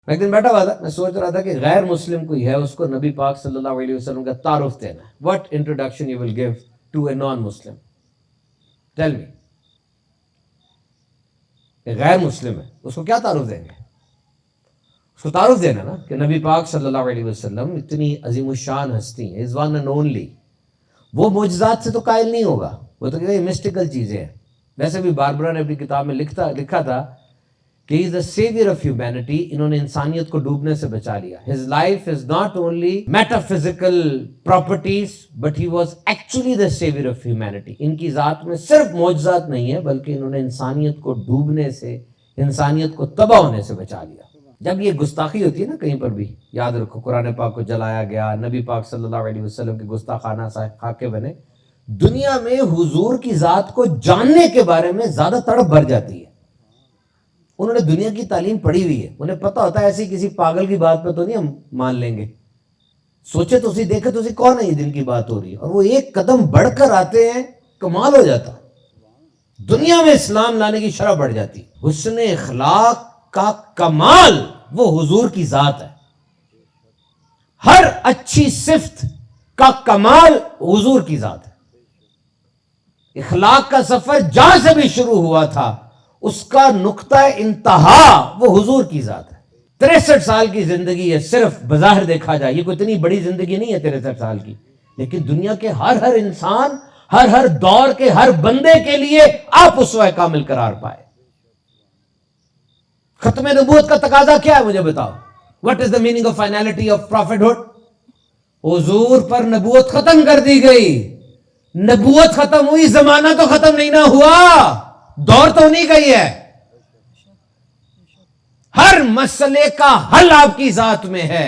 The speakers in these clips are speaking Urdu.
میں ایک دن بیٹھا ہوا تھا، میں سوچ رہا تھا کہ غیر مسلم کوئی ہے، اس کو نبی پاک صلی اللہ علیہ وسلم کا تعارف دینا ہے. What introduction you will give to a non Muslim? Tell me. غیر مسلم ہے، اس کو کیا تعارف دیں گے؟ اس کو تعارف دینا نا کہ نبی پاک صلی اللہ علیہ وسلم اتنی عظیم الشان ہستی ہیں، از ون اینڈ اونلی. وہ معجزات سے تو قائل نہیں ہوگا، وہ تو کہ مسٹیکل چیزیں ہیں. ویسے بھی باربرا نے اپنی کتاب میں لکھا تھا کہ he is the savior of humanity. انہوں نے انسانیت کو ڈوبنے سے بچا لیا. His life is not only metaphysical properties but he was actually the savior of humanity. ان کی ذات میں صرف معجزات نہیں ہے بلکہ انہوں نے انسانیت کو ڈوبنے سے، انسانیت کو تباہ ہونے سے بچا لیا. جب یہ گستاخی ہوتی ہے نا کہیں پر بھی، یاد رکھو قرآن پاک کو جلایا گیا، نبی پاک صلی اللہ علیہ وسلم کے گستاخانہ خاکے بنے، دنیا میں حضور کی ذات کو جاننے کے بارے میں زیادہ تڑپ بھر جاتی ہے. انہوں نے دنیا کی تعلیم پڑھی ہوئی ہے، انہیں پتہ ہوتا ہے ایسی کسی پاگل کی بات پہ تو نہیں ہم مان لیں گے. سوچے تو اسی، دیکھے تو اسی، کون ہے یہ دن کی بات ہو رہی ہے، اور وہ ایک قدم بڑھ کر آتے ہیں، کمال ہو جاتا. دنیا میں اسلام لانے کی شرح بڑھ جاتی. حسن اخلاق کا کمال وہ حضور کی ذات ہے. ہر اچھی صفت کا کمال حضور کی ذات ہے. اخلاق کا سفر جہاں سے بھی شروع ہوا تھا اس کا نقطہ انتہا وہ حضور کی ذات ہے. 63 سال کی زندگی ہے، صرف بظاہر دیکھا جائے یہ کوئی اتنی بڑی زندگی نہیں ہے 63 سال کی، لیکن دنیا کے ہر انسان، ہر دور کے ہر بندے کے لیے آپ اسوہ کامل قرار پائے. ختم نبوت کا تقاضا کیا ہے مجھے بتاؤ؟ What is the meaning of finality of prophethood؟ حضور پر نبوت ختم کر دی گئی. نبوت ختم ہوئی، زمانہ تو ختم نہیں نہ ہوا، دور تو نہیں گئی ہے. ہر مسئلے کا حل آپ کی ذات میں ہے.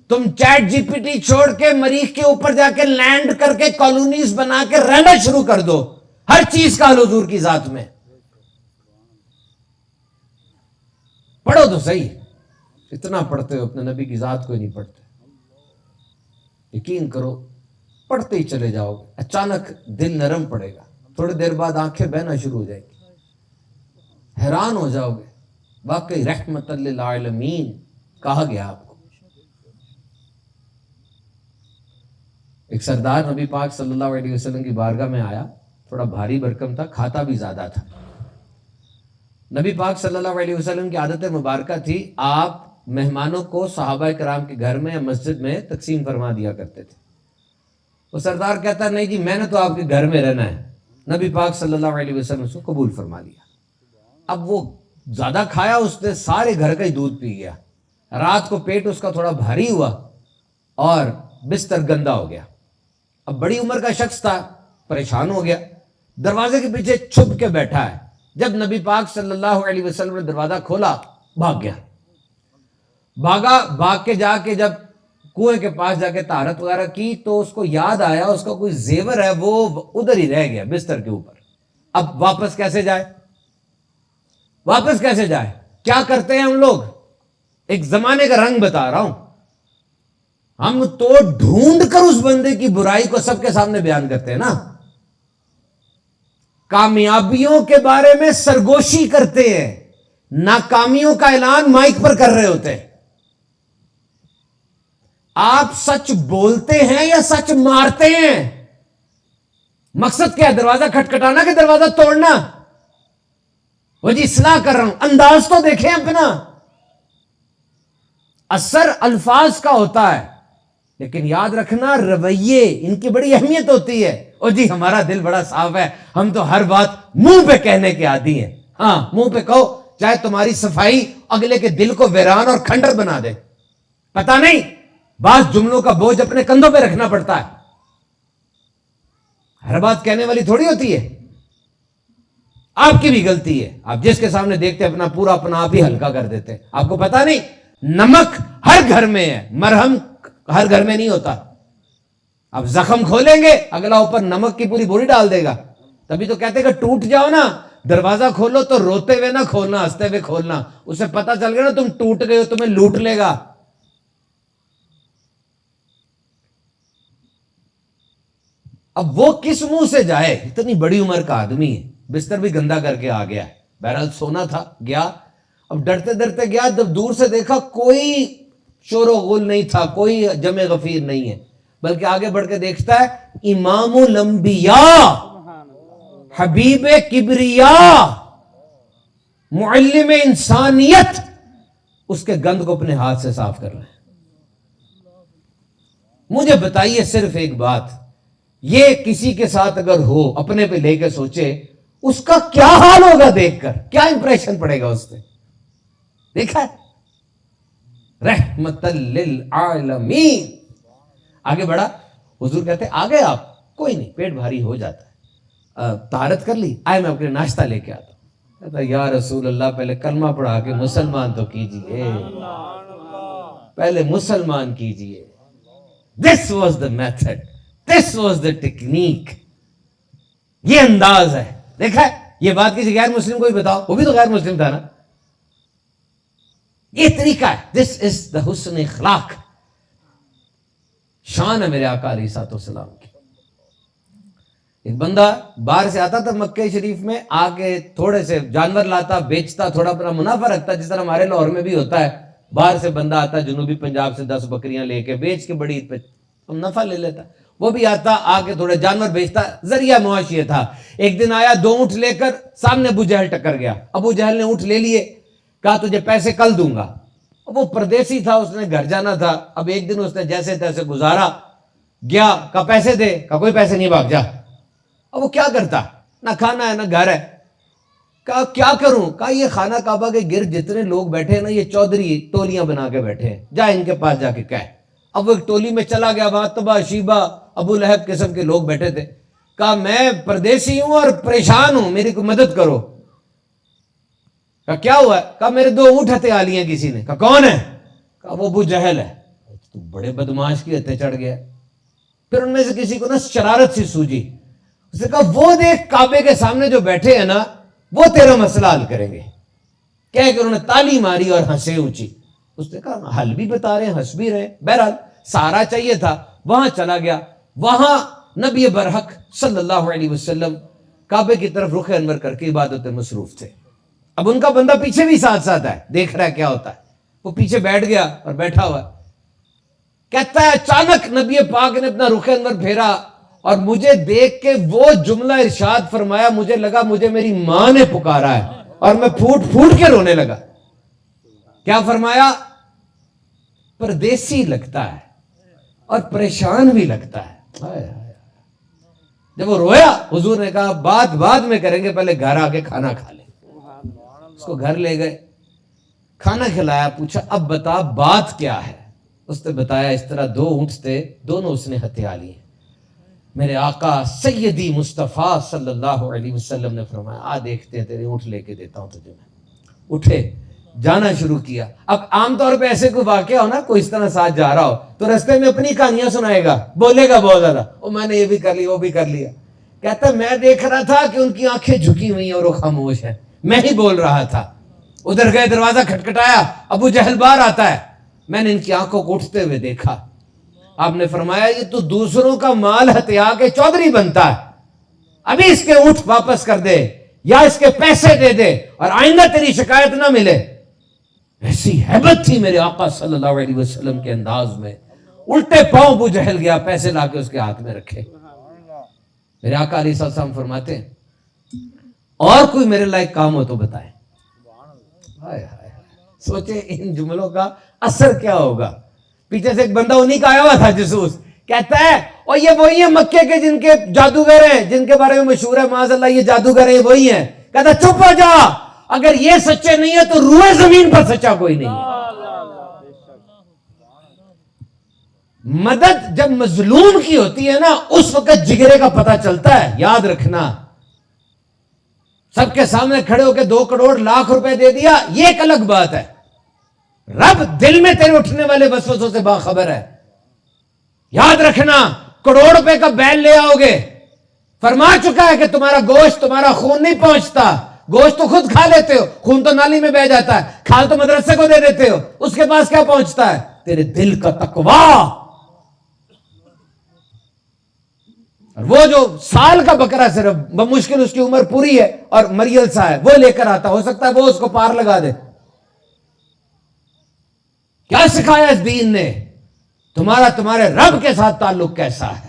تم چیٹ جی پی ٹی چھوڑ کے مریخ کے اوپر جا کے لینڈ کر کے کالونیز بنا کے رہنا شروع کر دو، ہر چیز کا حل حضور کی ذات میں. پڑھو تو صحیح، اتنا پڑھتے ہو اپنے نبی کی ذات کو ہی نہیں پڑھتے. یقین کرو پڑھتے ہی چلے جاؤ گے، اچانک دل نرم پڑے گا، تھوڑی دیر بعد آنکھیں بہنا شروع ہو جائیں گی، حیران ہو جاؤ گے. واقعی رحمت للعالمین کہا گیا آپ کو. ایک سردار نبی پاک صلی اللہ علیہ وسلم کی بارگاہ میں آیا، تھوڑا بھاری بھرکم تھا، کھاتا بھی زیادہ تھا. نبی پاک صلی اللہ علیہ وسلم کی عادت مبارکہ تھی، آپ مہمانوں کو صحابہ کرام کے گھر میں یا مسجد میں تقسیم فرما دیا کرتے تھے. وہ سردار کہتا نہیں جی میں نے تو آپ کے گھر میں رہنا ہے. نبی پاک صلی اللہ علیہ وسلم اس کو قبول فرما لیا. اب وہ زیادہ کھایا، اس نے سارے گھر کا ہی دودھ پی گیا. رات کو پیٹ اس کا تھوڑا بھاری ہوا اور بستر گندا ہو گیا. اب بڑی عمر کا شخص تھا، پریشان ہو گیا، دروازے کے پیچھے چھپ کے بیٹھا ہے. جب نبی پاک صلی اللہ علیہ وسلم نے دروازہ کھولا بھاگ گیا. بھاگ کے جا کے جب کنویں کے پاس جا کے طہارت وغیرہ کی تو اس کو یاد آیا اس کا کوئی زیور ہے وہ ادھر ہی رہ گیا بستر کے اوپر. اب واپس کیسے جائے؟ کیا کرتے ہیں ہم لوگ؟ ایک زمانے کا رنگ بتا رہا ہوں. ہم تو ڈھونڈ کر اس بندے کی برائی کو سب کے سامنے بیان کرتے ہیں نا. کامیابیوں کے بارے میں سرگوشی کرتے ہیں، ناکامیوں کا اعلان مائک پر کر رہے ہوتے ہیں. آپ سچ بولتے ہیں یا سچ مارتے ہیں؟ مقصد کیا ہے؟ دروازہ کھٹکھٹانا کہ دروازہ توڑنا؟ وہ جی اصلاح کر رہا ہوں، انداز تو دیکھیں اپنا. اثر الفاظ کا ہوتا ہے لیکن یاد رکھنا رویے ان کی بڑی اہمیت ہوتی ہے. او جی ہمارا دل بڑا صاف ہے، ہم تو ہر بات منہ پہ کہنے کے عادی ہیں. ہاں منہ پہ کہو، چاہے تمہاری صفائی اگلے کے دل کو ویران اور کھنڈر بنا دے. پتہ نہیں بعض جملوں کا بوجھ اپنے کندھوں پہ رکھنا پڑتا ہے. ہر بات کہنے والی تھوڑی ہوتی ہے. آپ کی بھی غلطی ہے، آپ جس کے سامنے دیکھتے اپنا پورا اپنا آپ ہی ہلکا کر دیتے. آپ کو پتہ نہیں نمک ہر گھر میں ہے، مرہم ہر گھر میں نہیں ہوتا. آپ زخم کھولیں گے اگلا اوپر نمک کی پوری بوری ڈال دے گا. تبھی تو کہتے کہ ٹوٹ جاؤ نا، دروازہ کھولو تو روتے ہوئے نہ کھولنا، ہنستے ہوئے کھولنا. اسے پتہ چل گیا نا تم ٹوٹ گئے ہو، تمہیں لوٹ لے گا. اب وہ کس منہ سے جائے؟ اتنی بڑی عمر کا آدمی ہے، بستر بھی گندا کر کے آ گیا ہے. بہرحال سونا تھا، گیا. اب ڈرتے ڈرتے گیا، جب دور سے دیکھا کوئی شور و غل نہیں تھا، کوئی جمع غفیر نہیں ہے، بلکہ آگے بڑھ کے دیکھتا ہے امام الانبیاء، حبیب کبریا، معلم انسانیت، اس کے گند کو اپنے ہاتھ سے صاف کر رہے ہیں۔ مجھے بتائیے صرف ایک بات، یہ کسی کے ساتھ اگر ہو، اپنے پہ لے کے سوچے، اس کا کیا حال ہوگا دیکھ کر، کیا امپریشن پڑے گا اس پہ؟ دیکھا ہے؟ رحمت للعالمین۔ آگے بڑھا، حضور کہتے ہیں آگے آپ، کوئی نہیں، پیٹ بھاری ہو جاتا ہے، طہارت کر لی، آئے میں اپنے ناشتہ لے کے آتا ہوں۔ کہتا یا رسول اللہ پہلے کلمہ پڑھا کے مسلمان تو کیجئے، پہلے مسلمان کیجئے۔ This was the method, this was the technique۔ یہ انداز ہے، دیکھا ہے؟ یہ بات کسی غیر مسلم کو بھی بتاؤ، وہ بھی تو غیر مسلم تھا نا۔ یہ طریقہ ہے، this is the حسن اخلاق، شان ہے میرے آقا علیہ الصلوۃ والسلام کی۔ ایک بندہ باہر سے آتا تھا مکہ شریف میں، آ کے تھوڑے سے جانور لاتا، بیچتا، تھوڑا اپنا منافع رکھتا، جس طرح ہمارے لاہور میں بھی ہوتا ہے، باہر سے بندہ آتا جنوبی پنجاب سے 10 بکریاں لے کے بیچ کے بڑی عید پہ نفع لے لیتا، وہ بھی آتا آ کے تھوڑے جانور بیچتا، ذریعہ معاشی تھا۔ ایک دن آیا 2 اونٹ لے کر، سامنے ابو جہل ٹکر گیا، ابو جہل نے اونٹ لے لیے، کہا تجھے پیسے کل دوں گا۔ وہ پردیسی تھا، اس نے گھر جانا تھا، اب ایک دن اس نے جیسے تیسے گزارا، گیا، کہا پیسے دے، کہا کوئی پیسے نہیں، بھاگ جا۔ اب وہ کیا کرتا، نہ کھانا ہے نہ گھر ہے، کہا کیا کروں، کہا یہ خانہ کعبہ کے گرد جتنے لوگ بیٹھے ہیں نا، یہ چودھری ٹولیاں بنا کے بیٹھے ہیں، جا ان کے پاس جا کے کہہ۔ اب وہ ایک ٹولی میں چلا گیا، وہاں تبا شیبہ ابو لہب قسم کے لوگ بیٹھے تھے، کہا میں پردیسی ہوں اور پریشان ہوں، میری کو مدد کرو۔ کہا کیا ہوا ہے، کہا میرے 2 اونٹ ہتھے لی ہیں کسی نے۔ کہا کون ہے، کہا وہ ابو جہل ہے۔ تو بڑے بدماش کی ہتھے چڑھ گیا۔ پھر ان میں سے کسی کو نا شرارت سی سوجی، اس نے کہا وہ دیکھ کعبے کے سامنے جو بیٹھے ہیں نا، وہ تیرا مسئلہ حل کریں گے۔ کہہ کہ انہوں نے تالی ماری اور ہنسے اونچی۔ اس نے کہا حل بھی بتا رہے ہیں، ہنس بھی رہے ہیں، بہرحال سہارا چاہیے تھا، وہاں چلا گیا۔ وہاں نبی برحق صلی اللہ علیہ وسلم کعبے کی طرف رخ انور کر کے عبادت میں مصروف تھے۔ اب ان کا بندہ پیچھے بھی ساتھ ساتھ ہے، دیکھ رہا ہے کیا ہوتا ہے۔ وہ پیچھے بیٹھ گیا اور بیٹھا ہوا ہے، کہتا ہے اچانک نبی پاک نے اپنا رخ انور پھیرا اور مجھے دیکھ کے وہ جملہ ارشاد فرمایا، مجھے لگا مجھے میری ماں نے پکارا ہے، اور میں پھوٹ پھوٹ کے رونے لگا۔ کیا فرمایا، پردیسی لگتا ہے اور پریشان بھی لگتا ہے۔ جب وہ رویا، حضور نے کہا بات بعد میں کریں گے، پہلے گھر آ کے کھانا کھا لے۔ اس کو گھر لے گئے، کھانا کھلایا، پوچھا اب بتا بات کیا ہے۔ اس نے بتایا اس طرح 2 اونٹ تھے، دونوں اس نے ہتھیا لیے۔ میرے آقا سیدی مصطفیٰ صلی اللہ علیہ وسلم نے فرمایا آ دیکھتے ہیں تیرے اونٹ لے کے دیتا ہوں تجھے میں۔ اٹھے، جانا شروع کیا۔ اب عام طور پہ ایسے کوئی واقعہ ہو نا، کوئی اس طرح ساتھ جا رہا ہو تو رستے میں اپنی کہانیاں سنائے گا، بولے گا بہت زیادہ، او میں نے یہ بھی کر لیا، وہ بھی کر لیا۔ کہتا میں دیکھ رہا تھا کہ ان کی آنکھیں جھکی ہوئی ہیں اور وہ خاموش ہیں، میں ہی بول رہا تھا۔ ادھر گئے، دروازہ کھٹکھٹایا، ابو جہل باہر آتا ہے، میں نے ان کی آنکھوں کو اٹھتے ہوئے دیکھا۔ آپ نے فرمایا یہ تو دوسروں کا مال ہتھیا کے چودھری بنتا ہے، ابھی اس کے اونٹ واپس کر دے یا اس کے پیسے دے دے اور آئندہ تیری شکایت نہ ملے۔ ایسی ہیبت تھی میرے آقا صلی اللہ علیہ وسلم کے انداز میں۔ الٹے پاؤں ابو جہل گیا، پیسے لا کے اس کے ہاتھ میں رکھے۔ میرے آقا علیہ السلام فرماتے ہیں اور کوئی میرے لائق کام ہو تو بتائیں۔ سوچے ان جملوں کا اثر کیا ہوگا۔ پیچھے سے ایک بندہ انہی کا آیا ہوا تھا جسوس، کہتا ہے اور یہ وہی ہیں مکے کے جن کے جادوگر ہیں، جن کے بارے میں مشہور ہے معاذ اللہ یہ جادوگر ہیں، وہی ہیں۔ کہتا چپ ہو جا، اگر یہ سچے نہیں ہے تو روئے زمین پر سچا کوئی نہیں ہے۔ مدد جب مظلوم کی ہوتی ہے نا، اس وقت جگرے کا پتہ چلتا ہے، یاد رکھنا۔ سب کے سامنے کھڑے ہو کے 2 کروڑ لاکھ روپے دے دیا، یہ ایک الگ بات ہے۔ رب دل میں تیرے اٹھنے والے وسوسوں سے باخبر ہے۔ یاد رکھنا، کروڑ روپے کا بیل لے آؤ گے، فرما چکا ہے کہ تمہارا گوشت تمہارا خون نہیں پہنچتا، گوشت تو خود کھا لیتے ہو، خون تو نالی میں بہ جاتا ہے، کھال تو مدرسے کو دے دیتے ہو، اس کے پاس کیا پہنچتا ہے؟ تیرے دل کا تقویٰ۔ اور وہ جو سال کا بکرا صرف بمشکل اس کی عمر پوری ہے اور مریل سا ہے، وہ لے کر آتا، ہو سکتا ہے وہ اس کو پار لگا دے، کیا سکھایا اس دین نے؟ تمہارا تمہارے رب کے ساتھ تعلق کیسا ہے؟